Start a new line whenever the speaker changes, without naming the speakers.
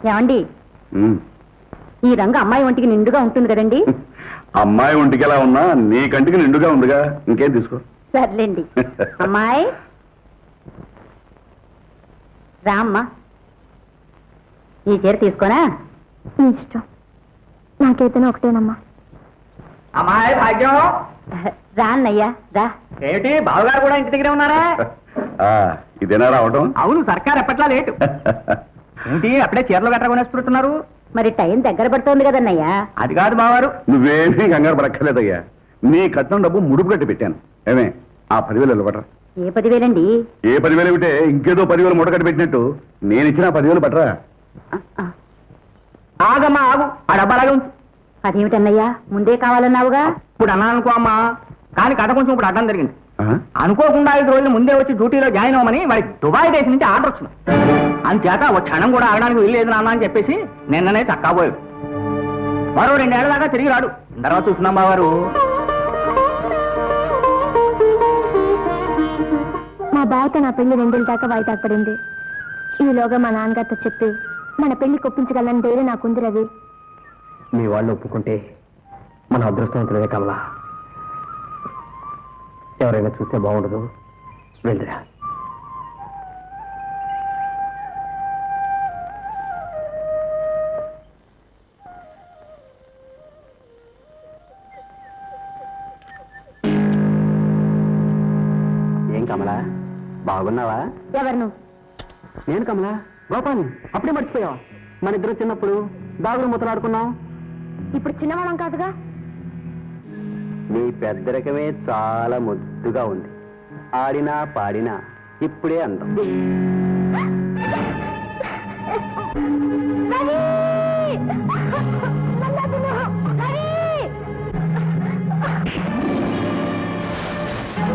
ఏమండి ఈ రంగు అమ్మాయి ఒంటికి నిండుగా ఉంటుంది కదండి.
అమ్మాయి ఒంటికి ఎలా ఉన్నా నీ కంటికి నిండుగా ఉందిగా, ఇంకేం తీసుకో.
సర్లేండి. అమ్మాయి రామ్మా, ఈ చీర తీసుకోనా?
ఇష్టం, నాకైతేనే ఒకటేనమ్మా.
అమ్మాయి భాగ్యం,
రా అన్నయ్యా రా.
ఏమిటి బావగారు కూడా ఇంటి దగ్గరే ఉన్నారా?
ఇదేనా రావటం?
అవును, సర్కార్ ఎప్పట్లా లేటు. ఏంటి అప్పుడే చీరలు గట్రా కొనేసుకుంటున్నారు?
మరి టైం దగ్గర పడుతోంది కదన్నయ్యా.
అది కాదు బావారు.
నువ్వేమీ కంగారు పడక్కర్లేదయ్యా, నీ కట్నం డబ్బు ముడుపు కట్టి పెట్టాను. ఏమే ఆ 10,000 ఇవ్వబట్రా.
ఏ 10,000 అండి?
ఏ 10,000 ఏమిటే, ఇంకేదో 10,000 మూట కట్టి పెట్టినట్టు నేను ఇచ్చిన 10,000 పట్టరా.
ఆగమ్మా ఆగు, ఆ డబ్బా అలాగే ఉంచు.
అదేమిటన్నయ్యా, ముందే కావాలన్నావుగా.
ఇప్పుడు అన్నా అనుకో అమ్మా, కానీ కథ కొంచెం ఇప్పుడు అడ్డం జరిగింది.
ఆ?
అనుకోకుండా 5 రోజులు ముందే వచ్చి డ్యూటీలో జాయిన్ అవ్వమని వాడికి దుబాయ్ దేశం నుంచి ఆర్డర్ వచ్చింది. అంచేత ఒక క్షణం కూడా ఆగడానికి వీల్లేదు నాన్న అని చెప్పేసి నిన్ననే చక్కాబోయాడు. మరో 2 ఏళ్ల దాకా తిరిగి రాడు. తర్వాత చూస్తున్నాం బావారు.
మా బావతో నా పెళ్లి 2 ఏళ్ళ దాకా వాయిదా పడింది. ఈలోగా మా నాన్నగారితో చెప్పి మన పెళ్లి కొప్పించగలని ధైర్యం నాకుంది రవి.
మీ వాళ్ళు ఒప్పుకుంటే మన అదృష్టవంతులే కమలా. ఎవరైనా చూస్తే బాగుండదు, వెళ్ళిరా. ఏం కమలా, బాగున్నావా?
ఎవరు నువ్వు?
నేను కమలా, గోపాల్ని. అప్పుడే మర్చిపోయావా? మన ఇద్దరు చిన్నప్పుడు దాగుడు ముత్తలాడుకున్నాం.
ఇప్పుడు చిన్నవాళ్ళం కాదుగా.
నీ పెద్దరికమే చాలా ముద్దుగా ఉంది. ఆడినా పాడినా ఇప్పుడే అందం.
రవి!